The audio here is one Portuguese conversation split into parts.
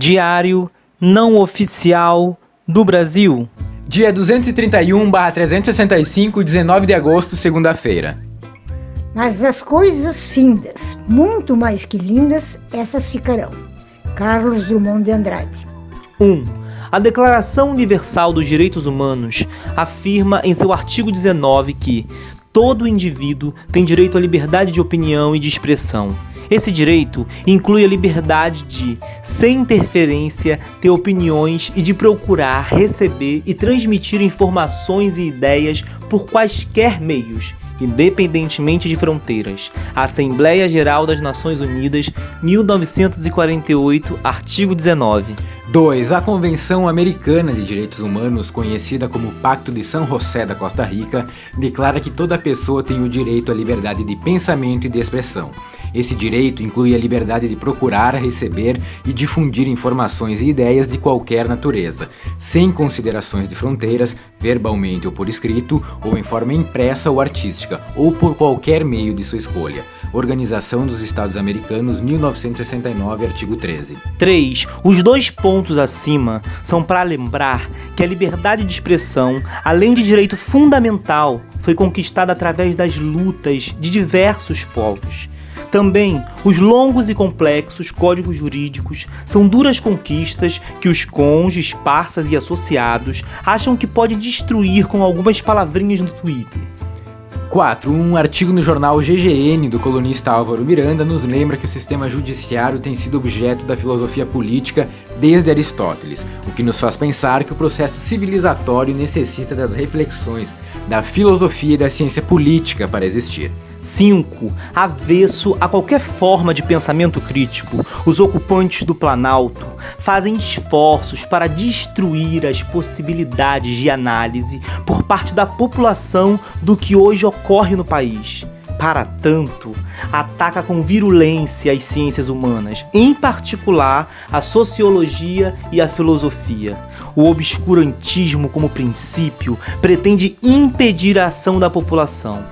Diário não oficial do Brasil. Dia 231/365, 19 de agosto, segunda-feira. Mas as coisas findas, muito mais que lindas, essas ficarão. Carlos Drummond de Andrade. 1. A Declaração Universal dos Direitos Humanos afirma em seu artigo 19 que todo indivíduo tem direito à liberdade de opinião e de expressão. Esse direito inclui a liberdade de, sem interferência, ter opiniões e de procurar, receber e transmitir informações e ideias por quaisquer meios, independentemente de fronteiras. Assembleia Geral das Nações Unidas, 1948, artigo 19. 2. A Convenção Americana de Direitos Humanos, conhecida como Pacto de San José da Costa Rica, declara que toda pessoa tem o direito à liberdade de pensamento e de expressão. Esse direito inclui a liberdade de procurar, receber e difundir informações e ideias de qualquer natureza, sem considerações de fronteiras, verbalmente ou por escrito, ou em forma impressa ou artística, ou por qualquer meio de sua escolha. Organização dos Estados Americanos, 1969, artigo 13. 3. Os dois pontos acima são para lembrar que a liberdade de expressão, além de direito fundamental, foi conquistada através das lutas de diversos povos. Também, os longos e complexos códigos jurídicos são duras conquistas que os cônjuges, parças e associados acham que pode destruir com algumas palavrinhas no Twitter. 4. Um artigo no jornal GGN do colunista Álvaro Miranda nos lembra que o sistema judiciário tem sido objeto da filosofia política desde Aristóteles, o que nos faz pensar que o processo civilizatório necessita das reflexões da filosofia e da ciência política para existir. 5. Avesso a qualquer forma de pensamento crítico, os ocupantes do Planalto fazem esforços para destruir as possibilidades de análise por parte da população do que hoje ocorre no país. Para tanto, ataca com virulência as ciências humanas, em particular a sociologia e a filosofia. O obscurantismo, como princípio, pretende impedir a ação da população.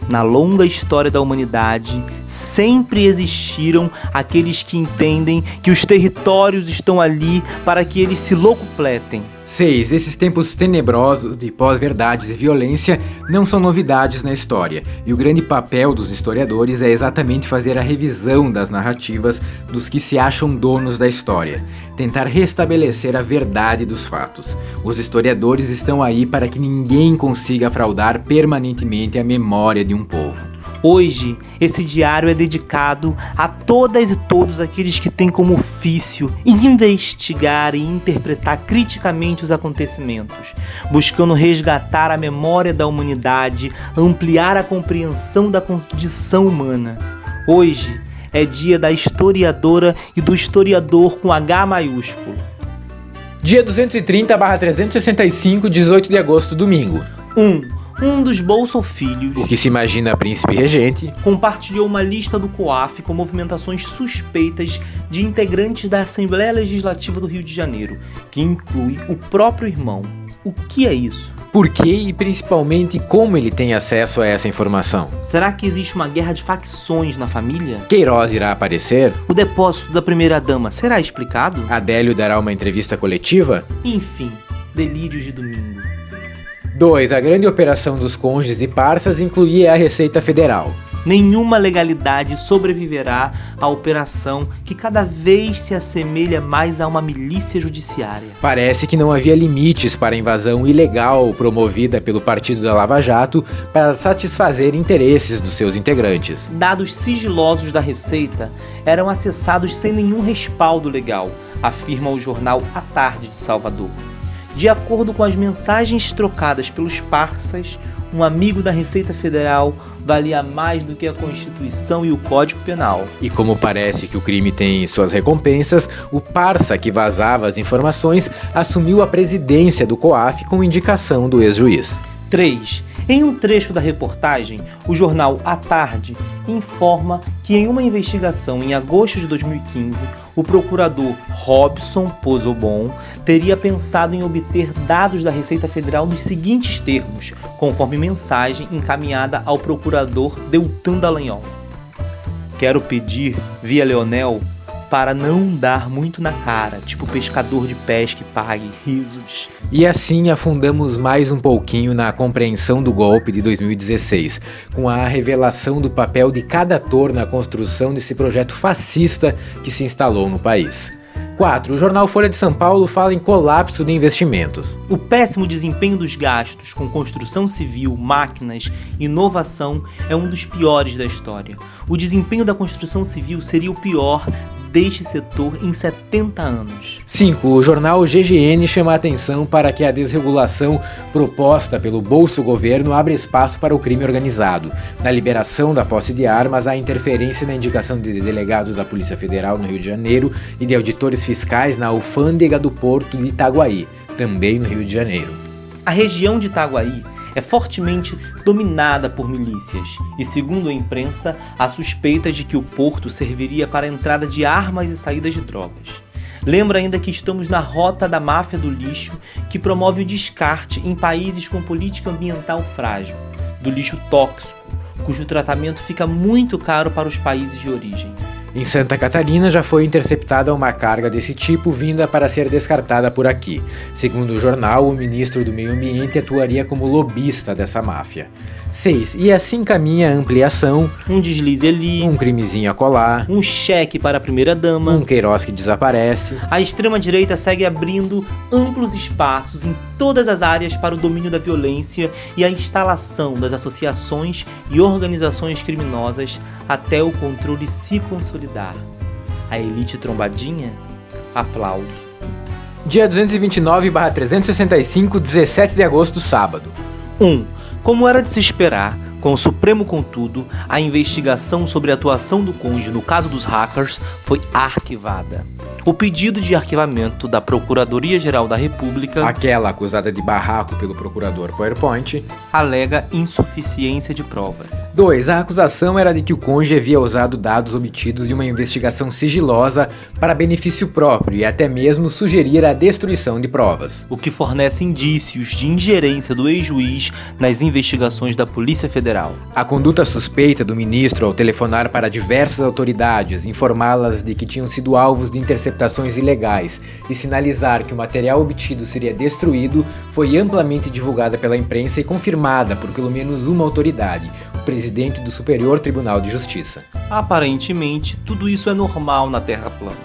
Na longa história da humanidade, sempre existiram aqueles que entendem que os territórios estão ali para que eles se locupletem. 6. Esses tempos tenebrosos de pós-verdades e violência não são novidades na história, e o grande papel dos historiadores é exatamente fazer a revisão das narrativas dos que se acham donos da história, tentar restabelecer a verdade dos fatos. Os historiadores estão aí para que ninguém consiga fraudar permanentemente a memória de um povo. Hoje, esse diário é dedicado a todas e todos aqueles que têm como ofício investigar e interpretar criticamente os acontecimentos, buscando resgatar a memória da humanidade, ampliar a compreensão da condição humana. Hoje é dia da historiadora e do historiador com H maiúsculo. Dia 230/365, 18 de agosto, domingo. 1 dos bolsofilhos, O que se imagina príncipe regente, compartilhou uma lista do COAF com movimentações suspeitas de integrantes da Assembleia Legislativa do Rio de Janeiro, que inclui o próprio irmão. O que é isso? por que e principalmente como ele tem acesso a essa informação. Será que existe uma guerra de facções na família? Queiroz irá aparecer? O depósito da primeira-dama será explicado? Adélio dará uma entrevista coletiva? Enfim, delírios de domingo. 2. A grande operação dos cônjuges e parças incluía a Receita Federal. Nenhuma legalidade sobreviverá à operação que cada vez se assemelha mais a uma milícia judiciária. Parece que não havia limites para a invasão ilegal promovida pelo Partido da Lava Jato para satisfazer interesses dos seus integrantes. Dados sigilosos da Receita eram acessados sem nenhum respaldo legal, afirma o jornal A Tarde de Salvador. De acordo com as mensagens trocadas pelos parças, um amigo da Receita Federal valia mais do que a Constituição e o Código Penal. E como parece que o crime tem suas recompensas, o parça que vazava as informações assumiu a presidência do COAF com indicação do ex-juiz. 3. Em um trecho da reportagem, o jornal A Tarde informa que em uma investigação em agosto de 2015, o procurador Robson Pozobon teria pensado em obter dados da Receita Federal nos seguintes termos, conforme mensagem encaminhada ao procurador Deltan Dallagnol. Quero pedir, via Leonel, para não dar muito na cara, tipo pescador de pesca e pague risos. E assim afundamos mais um pouquinho na compreensão do golpe de 2016, com a revelação do papel de cada ator na construção desse projeto fascista que se instalou no país. 4. O jornal Folha de São Paulo fala em colapso de investimentos. O péssimo desempenho dos gastos com construção civil, máquinas e inovação é um dos piores da história. O desempenho da construção civil seria o pior deste setor em 70 anos. 5. O jornal GGN chama a atenção para que a desregulação proposta pelo Bolso Governo abre espaço para o crime organizado. Na liberação da posse de armas, há interferência na indicação de delegados da Polícia Federal no Rio de Janeiro e de auditores fiscais na alfândega do Porto de Itaguaí, também no Rio de Janeiro. A região de Itaguaí é fortemente dominada por milícias e, segundo a imprensa, há suspeitas de que o porto serviria para a entrada de armas e saídas de drogas. Lembra ainda que estamos na rota da máfia do lixo, que promove o descarte em países com política ambiental frágil, do lixo tóxico, cujo tratamento fica muito caro para os países de origem. Em Santa Catarina já foi interceptada uma carga desse tipo vinda para ser descartada por aqui. Segundo o jornal, o ministro do Meio Ambiente atuaria como lobista dessa máfia. 6. E assim caminha a ampliação, Um deslize ali, um crimezinho a colar, um cheque para a primeira-dama. um Queiroz que desaparece. A extrema-direita segue abrindo amplos espaços em todas as áreas para o domínio da violência e a instalação das associações e organizações criminosas até o controle se consolidar. A elite trombadinha aplaude. Dia 229/365, 17 de agosto, sábado. 1. Como era de se esperar, com o Supremo contudo, a investigação sobre a atuação do Conde no caso dos hackers foi arquivada. O pedido de arquivamento da Procuradoria-Geral da República, Aquela acusada de barraco pelo procurador PowerPoint. alega insuficiência de provas. 2. A acusação era de que o Conde havia usado dados obtidos de uma investigação sigilosa para benefício próprio e até mesmo sugerir a destruição de provas. O que fornece indícios de ingerência do ex-juiz nas investigações da Polícia Federal. A conduta suspeita do ministro ao telefonar para diversas autoridades, informá-las de que tinham sido alvos de interceptações ilegais e sinalizar que o material obtido seria destruído foi amplamente divulgada pela imprensa e confirmada por pelo menos uma autoridade, o presidente do Superior Tribunal de Justiça. Aparentemente, tudo isso é normal na Terra plana.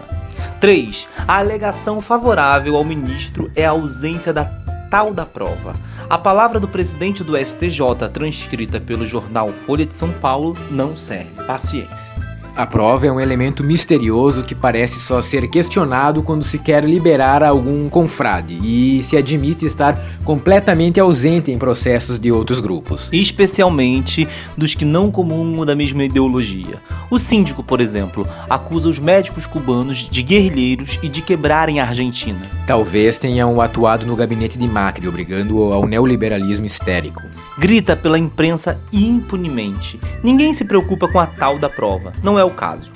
3. A alegação favorável ao ministro é a ausência da tal da prova. A palavra do presidente do STJ, transcrita pelo jornal Folha de São Paulo, não serve. Paciência. A prova é um elemento misterioso que parece só ser questionado quando se quer liberar algum confrade e se admite estar completamente ausente em processos de outros grupos. Especialmente dos que não comungam da mesma ideologia. O síndico, por exemplo, acusa os médicos cubanos de guerrilheiros e de quebrarem a Argentina. Talvez tenham atuado no gabinete de Macri, obrigando-o ao neoliberalismo histérico. Grita pela imprensa impunemente. Ninguém se preocupa com a tal da prova. Não é o caso.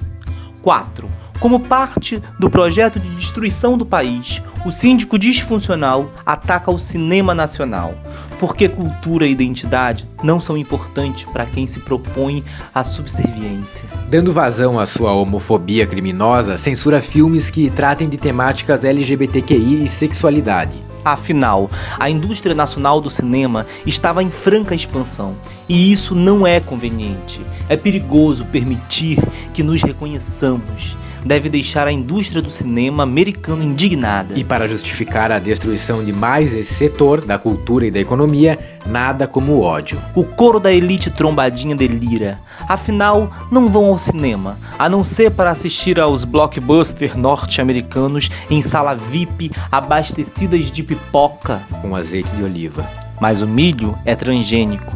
4. Como parte do projeto de destruição do país, o síndico disfuncional ataca o cinema nacional, porque cultura e identidade não são importantes para quem se propõe à subserviência. Dando vazão à sua homofobia criminosa, censura filmes que tratem de temáticas LGBTQI e sexualidade. Afinal, a indústria nacional do cinema estava em franca expansão, e isso não é conveniente. É perigoso permitir que nos reconheçamos. Deve deixar a indústria do cinema americano indignada. E para justificar a destruição de mais esse setor, da cultura e da economia, nada como o ódio. O coro da elite trombadinha delira. Afinal, não vão ao cinema, a não ser para assistir aos blockbusters norte-americanos em sala VIP abastecidas de pipoca. Com azeite de oliva. Mas o milho é transgênico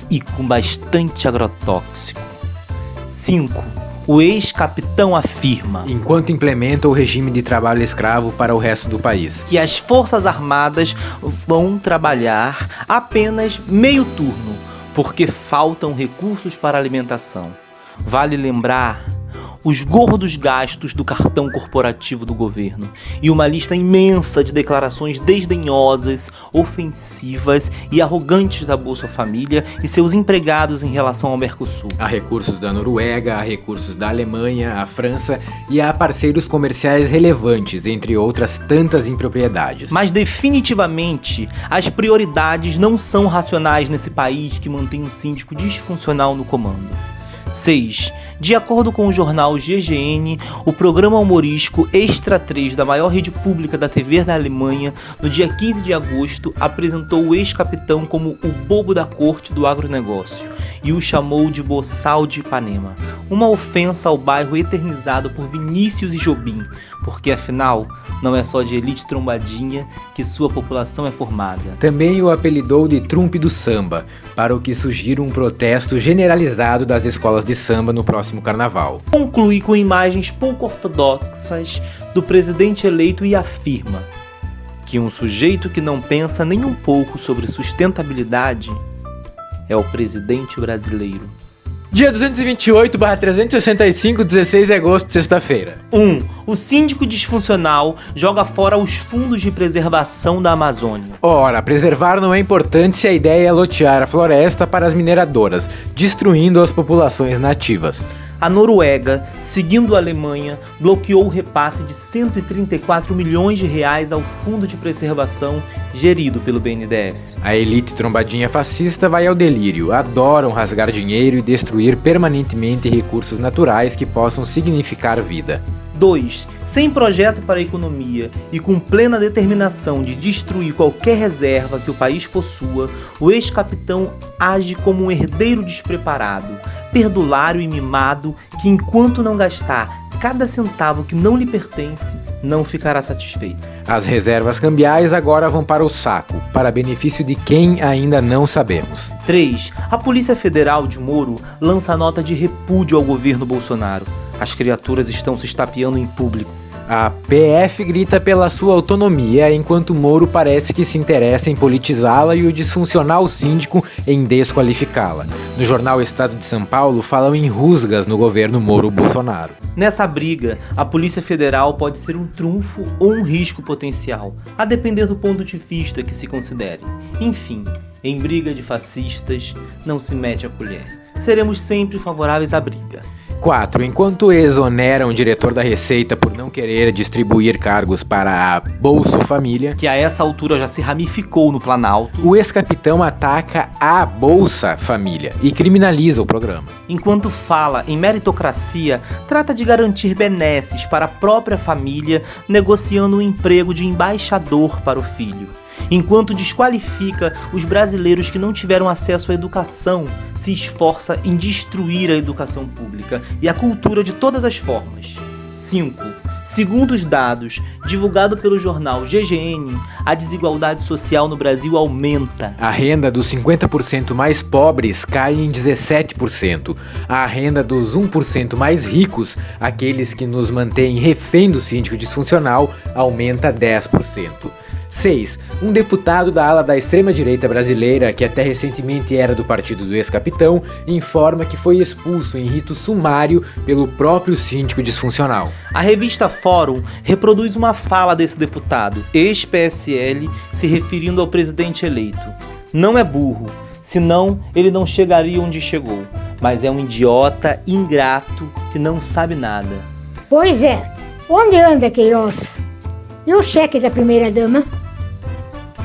e com bastante agrotóxico. 5. O ex-capitão afirma Enquanto implementa o regime de trabalho escravo para o resto do país. que as Forças Armadas vão trabalhar apenas meio turno, porque faltam recursos para alimentação. Vale lembrar, os gordos gastos do cartão corporativo do governo e uma lista imensa de declarações desdenhosas, ofensivas e arrogantes da Bolsa Família e seus empregados em relação ao Mercosul. Há recursos da Noruega, há recursos da Alemanha, a França e há parceiros comerciais relevantes, entre outras tantas impropriedades. Mas definitivamente, as prioridades não são racionais nesse país que mantém um síndico disfuncional no comando. 6. De acordo com o jornal GGN, o programa humorístico Extra 3 da maior rede pública da TV da Alemanha, no dia 15 de agosto, apresentou o ex-capitão como o bobo da corte do agronegócio e o chamou de boçal de Ipanema, uma ofensa ao bairro eternizado por Vinícius e Jobim, porque afinal, não é só de elite trombadinha que sua população é formada. Também o apelidou de Trump do Samba, para o que sugira um protesto generalizado das escolas de samba no próximo carnaval. Conclui com imagens pouco ortodoxas do presidente eleito e afirma que um sujeito que não pensa nem um pouco sobre sustentabilidade é o presidente brasileiro. Dia 228/365, 16 de agosto, sexta-feira. 1. O síndico disfuncional joga fora os fundos de preservação da Amazônia. Ora, preservar não é importante se a ideia é lotear a floresta para as mineradoras, destruindo as populações nativas. A Noruega, seguindo a Alemanha, bloqueou o repasse de 134 milhões de reais ao Fundo de Preservação gerido pelo BNDES. A elite trombadinha fascista vai ao delírio, adoram rasgar dinheiro e destruir permanentemente recursos naturais que possam significar vida. 2. Sem projeto para a economia e com plena determinação de destruir qualquer reserva que o país possua, o ex-capitão age como um herdeiro despreparado, perdulário e mimado que, enquanto não gastar cada centavo que não lhe pertence, não ficará satisfeito. As reservas cambiais agora vão para o saco, para benefício de quem ainda não sabemos. 3. A Polícia Federal de Moro lança nota de repúdio ao governo Bolsonaro. As criaturas estão se estapeando em público. A PF grita pela sua autonomia, enquanto Moro parece que se interessa em politizá-la e o disfuncional síndico em desqualificá-la. No jornal Estado de São Paulo falam em rusgas no governo Moro-Bolsonaro. Nessa briga, a Polícia Federal pode ser um trunfo ou um risco potencial, a depender do ponto de vista que se considere. Enfim, em briga de fascistas, não se mete a colher. Seremos sempre favoráveis à briga. 4. Enquanto exoneram o diretor da Receita por não querer distribuir cargos para a Bolsa Família, que a essa altura já se ramificou no Planalto, o ex-capitão ataca a Bolsa Família e criminaliza o programa. Enquanto fala em meritocracia, trata de garantir benesses para a própria família, negociando um emprego de embaixador para o filho. Enquanto desqualifica os brasileiros que não tiveram acesso à educação, se esforça em destruir a educação pública e a cultura de todas as formas. 5. Segundo os dados divulgados pelo jornal GGN, a desigualdade social no Brasil aumenta. A renda dos 50% mais pobres cai em 17%. A renda dos 1% mais ricos, aqueles que nos mantêm refém do síndico disfuncional, aumenta 10%. 6. Um deputado da ala da extrema-direita brasileira, que até recentemente era do partido do ex-capitão, informa que foi expulso em rito sumário pelo próprio síndico disfuncional. A revista Fórum reproduz uma fala desse deputado, ex-PSL, se referindo ao presidente eleito. Não é burro, senão ele não chegaria onde chegou, mas é um idiota ingrato que não sabe nada. Pois é, onde anda Queiroz? E o cheque da primeira-dama?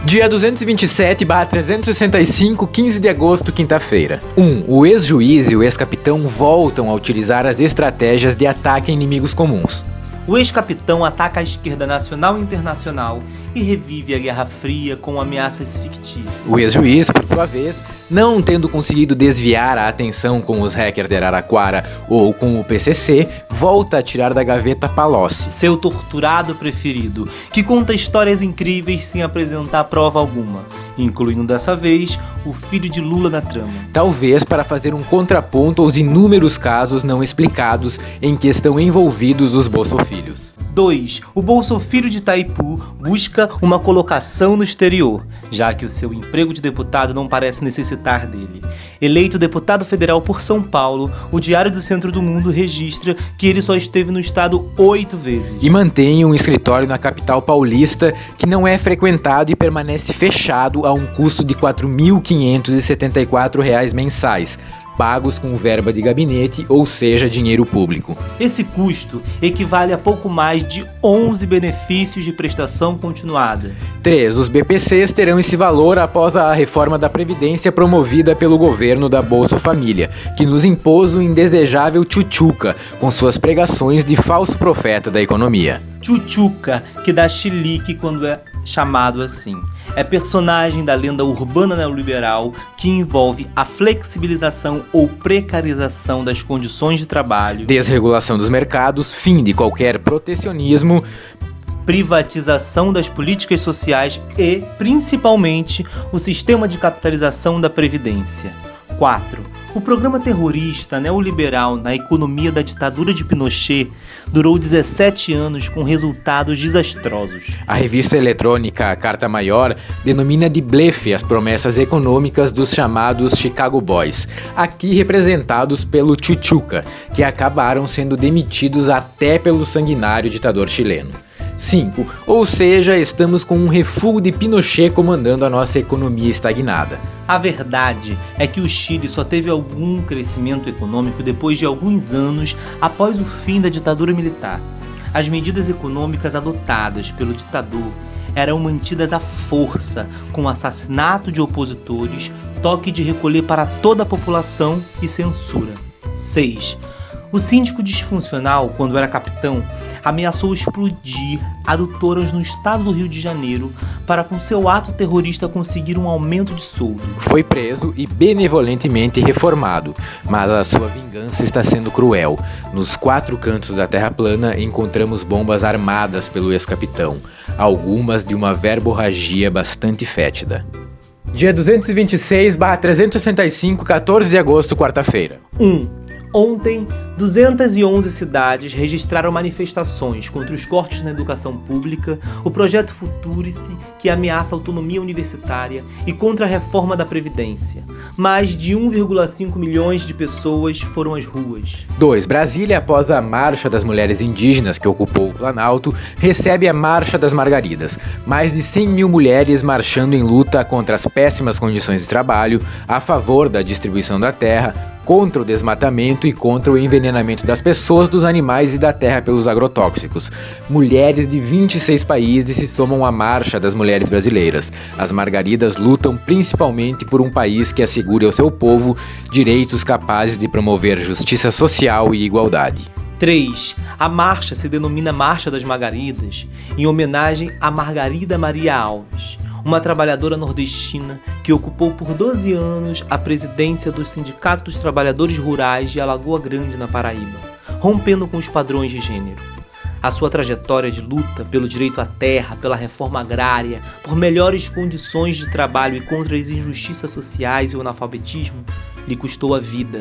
Dia 227/365, 15 de agosto, quinta-feira. 1. O ex-juiz e o ex-capitão voltam a utilizar as estratégias de ataque a inimigos comuns. O ex-capitão ataca a esquerda nacional e internacional e revive a Guerra Fria com ameaças fictícias. O ex-juiz, por sua vez, não tendo conseguido desviar a atenção com os hackers de Araraquara ou com o PCC, volta a tirar da gaveta Palocci, seu torturado preferido, que conta histórias incríveis sem apresentar prova alguma, incluindo dessa vez o filho de Lula na trama. Talvez para fazer um contraponto aos inúmeros casos não explicados em que estão envolvidos os bolsofilhos. 2. O Bolsofilho de Itaipu busca uma colocação no exterior, já que o seu emprego de deputado não parece necessitar dele. Eleito deputado federal por São Paulo, o Diário do Centro do Mundo registra que ele só esteve no estado 8 vezes. E mantém um escritório na capital paulista que não é frequentado e permanece fechado a um custo de R$ 4.574 mensais, pagos com verba de gabinete, ou seja, dinheiro público. Esse custo equivale a pouco mais de 11 benefícios de prestação continuada. 3. Os BPCs terão esse valor após a reforma da Previdência promovida pelo governo da Bolsa Família, que nos impôs o indesejável tchutchuca, com suas pregações de falso profeta da economia. Tchutchuca, que dá chilique quando é chamado assim. É personagem da lenda urbana neoliberal que envolve a flexibilização ou precarização das condições de trabalho, Desregulação dos mercados, fim de qualquer protecionismo, privatização das políticas sociais e, principalmente, o sistema de capitalização da Previdência. 4. O programa terrorista neoliberal na economia da ditadura de Pinochet durou 17 anos com resultados desastrosos. A revista eletrônica Carta Maior denomina de blefe as promessas econômicas dos chamados Chicago Boys, aqui representados pelo Tchutchuca, que acabaram sendo demitidos até pelo sanguinário ditador chileno. 5. Ou seja, estamos com um refúgio de Pinochet comandando a nossa economia estagnada. A verdade é que o Chile só teve algum crescimento econômico depois de alguns anos após o fim da ditadura militar. As medidas econômicas adotadas pelo ditador eram mantidas à força, com assassinato de opositores, toque de recolher para toda a população e censura. 6. O síndico disfuncional, quando era capitão, ameaçou explodir adutoras no estado do Rio de Janeiro para, com seu ato terrorista, conseguir um aumento de soldo. Foi preso e benevolentemente reformado, mas a sua vingança está sendo cruel. Nos 4 cantos da Terra plana encontramos bombas armadas pelo ex-capitão, algumas de uma verborragia bastante fétida. Dia 226/365, 14 de agosto, quarta-feira. 1. Ontem, 211 cidades registraram manifestações contra os cortes na educação pública, o projeto Futurice, que ameaça a autonomia universitária, e contra a reforma da Previdência. Mais de 1,5 milhões de pessoas foram às ruas. 2. Brasília, após a Marcha das Mulheres Indígenas, que ocupou o Planalto, recebe a Marcha das Margaridas. Mais de 100 mil mulheres marchando em luta contra as péssimas condições de trabalho, a favor da distribuição da terra, contra o desmatamento e contra o envenenamento das pessoas, dos animais e da terra pelos agrotóxicos. Mulheres de 26 países se somam à Marcha das Mulheres Brasileiras. As Margaridas lutam principalmente por um país que assegure ao seu povo direitos capazes de promover justiça social e igualdade. 3. A marcha se denomina Marcha das Margaridas, em homenagem a Margarida Maria Alves, uma trabalhadora nordestina que ocupou por 12 anos a presidência do Sindicato dos Trabalhadores Rurais de Alagoa Grande, na Paraíba, rompendo com os padrões de gênero. A sua trajetória de luta pelo direito à terra, pela reforma agrária, por melhores condições de trabalho e contra as injustiças sociais e o analfabetismo lhe custou a vida.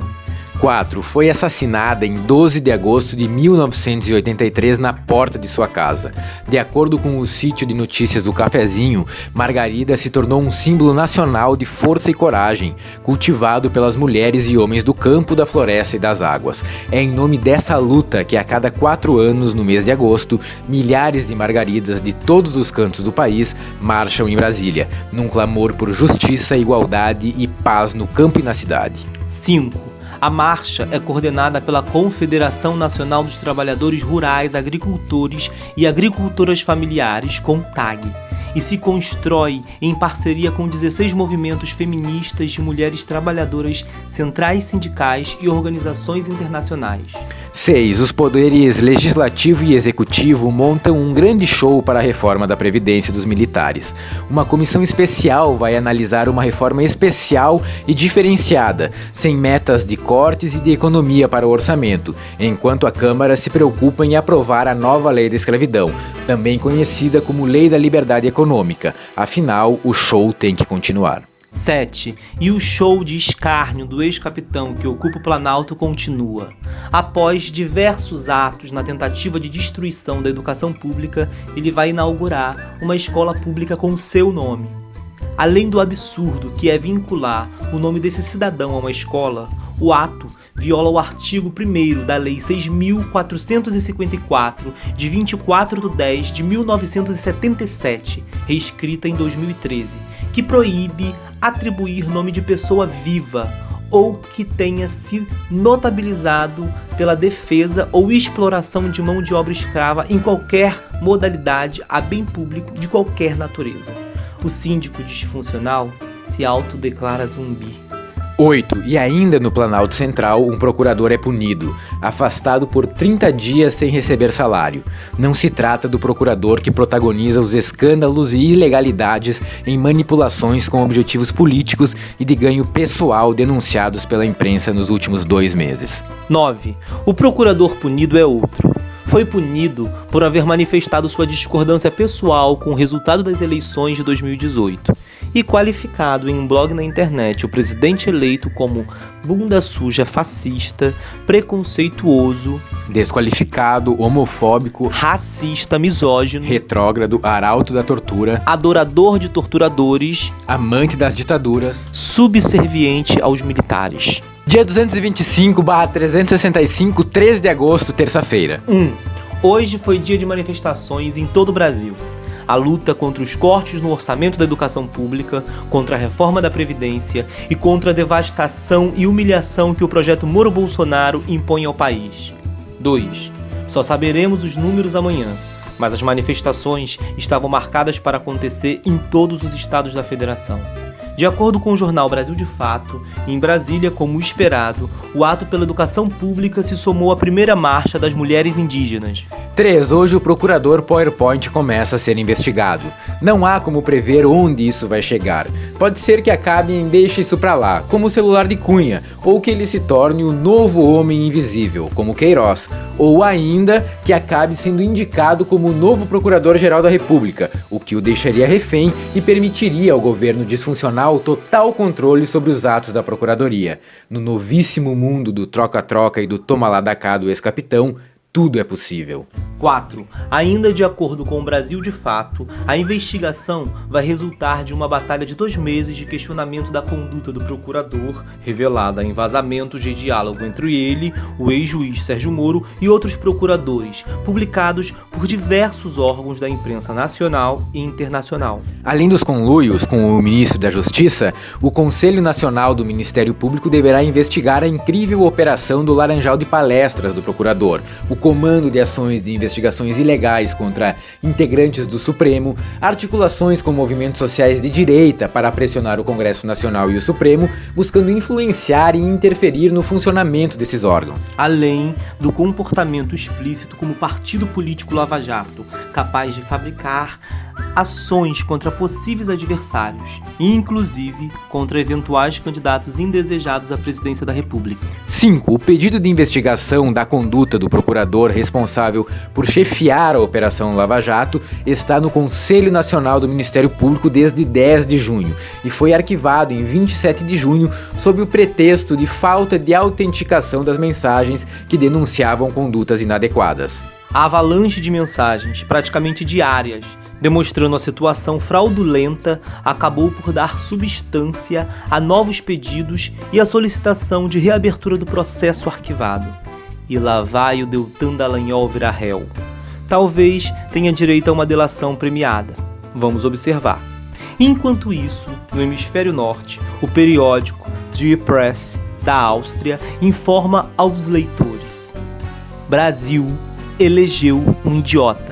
4. Foi assassinada em 12 de agosto de 1983 na porta de sua casa. De acordo com o sítio de notícias do Cafezinho, Margarida se tornou um símbolo nacional de força e coragem, cultivado pelas mulheres e homens do campo, da floresta e das águas. É em nome dessa luta que a cada 4 anos, no mês de agosto, milhares de Margaridas de todos os cantos do país marcham em Brasília, num clamor por justiça, igualdade e paz no campo e na cidade. 5. A marcha é coordenada pela Confederação Nacional dos Trabalhadores Rurais, Agricultores e Agricultoras Familiares, CONTAG, e se constrói em parceria com 16 movimentos feministas de mulheres trabalhadoras, centrais sindicais e organizações internacionais. 6. Os poderes legislativo e executivo montam um grande show para a reforma da Previdência dos militares. Uma comissão especial vai analisar uma reforma especial e diferenciada, sem metas de cortes e de economia para o orçamento, enquanto a Câmara se preocupa em aprovar a nova Lei da Escravidão, também conhecida como Lei da Liberdade Econômica. Afinal, o show tem que continuar. 7. E o show de escárnio do ex-capitão que ocupa o Planalto continua. Após diversos atos na tentativa de destruição da educação pública, ele vai inaugurar uma escola pública com seu nome. Além do absurdo que é vincular o nome desse cidadão a uma escola, o ato viola o artigo 1º da Lei 6.454, de 24/10/1977, reescrita em 2013, que proíbe atribuir nome de pessoa viva ou que tenha se notabilizado pela defesa ou exploração de mão de obra escrava em qualquer modalidade a bem público de qualquer natureza. O síndico disfuncional se autodeclara zumbi. 8. E ainda no Planalto Central, um procurador é punido, afastado por 30 dias sem receber salário. Não se trata do procurador que protagoniza os escândalos e ilegalidades em manipulações com objetivos políticos e de ganho pessoal denunciados pela imprensa nos últimos 2 meses. 9. O procurador punido é outro. Foi punido por haver manifestado sua discordância pessoal com o resultado das eleições de 2018 e qualificado em um blog na internet o presidente eleito como bunda suja fascista, preconceituoso, desqualificado, homofóbico, racista, misógino, retrógrado, arauto da tortura, adorador de torturadores, amante das ditaduras, subserviente aos militares. Dia 225/365, 3 de agosto, terça-feira. 1. Hoje foi dia de manifestações em todo o Brasil. A luta contra os cortes no orçamento da educação pública, contra a reforma da Previdência e contra a devastação e humilhação que o projeto Moro Bolsonaro impõe ao país. 2. Só saberemos os números amanhã, mas as manifestações estavam marcadas para acontecer em todos os estados da federação. De acordo com o jornal Brasil de Fato, em Brasília, como esperado, o ato pela educação pública se somou à primeira marcha das mulheres indígenas. 3. Hoje o procurador PowerPoint começa a ser investigado. Não há como prever onde isso vai chegar. Pode ser que acabe em deixe isso pra lá, como o celular de Cunha, ou que ele se torne o novo homem invisível, como Queiroz, ou ainda que acabe sendo indicado como o novo procurador-geral da República, o que o deixaria refém e permitiria ao governo disfuncional total controle sobre os atos da procuradoria. No novíssimo mundo do troca-troca e do toma lá da cá do ex-capitão, tudo é possível. 4. Ainda de acordo com o Brasil de Fato, a investigação vai resultar de uma batalha de 2 meses de questionamento da conduta do procurador, revelada em vazamentos de diálogo entre ele, o ex-juiz Sérgio Moro e outros procuradores, publicados por diversos órgãos da imprensa nacional e internacional. Além dos conluios com o ministro da Justiça, o Conselho Nacional do Ministério Público deverá investigar a incrível operação do Laranjal de Palestras do procurador, o comando de ações de investigações ilegais contra integrantes do Supremo, articulações com movimentos sociais de direita para pressionar o Congresso Nacional e o Supremo, buscando influenciar e interferir no funcionamento desses órgãos. Além do comportamento explícito como partido político Lava Jato, capaz de fabricar ações contra possíveis adversários, inclusive contra eventuais candidatos indesejados à presidência da República. 5. O pedido de investigação da conduta do procurador responsável por chefiar a Operação Lava Jato está no Conselho Nacional do Ministério Público desde 10 de junho e foi arquivado em 27 de junho sob o pretexto de falta de autenticação das mensagens que denunciavam condutas inadequadas. A avalanche de mensagens, praticamente diárias, demonstrando a situação fraudulenta, acabou por dar substância a novos pedidos e a solicitação de reabertura do processo arquivado. E lá vai o Deltan Dallagnol virar réu. Talvez tenha direito a uma delação premiada. Vamos observar. Enquanto isso, no hemisfério norte, o periódico Die Presse da Áustria informa aos leitores: Brasil elegeu um idiota.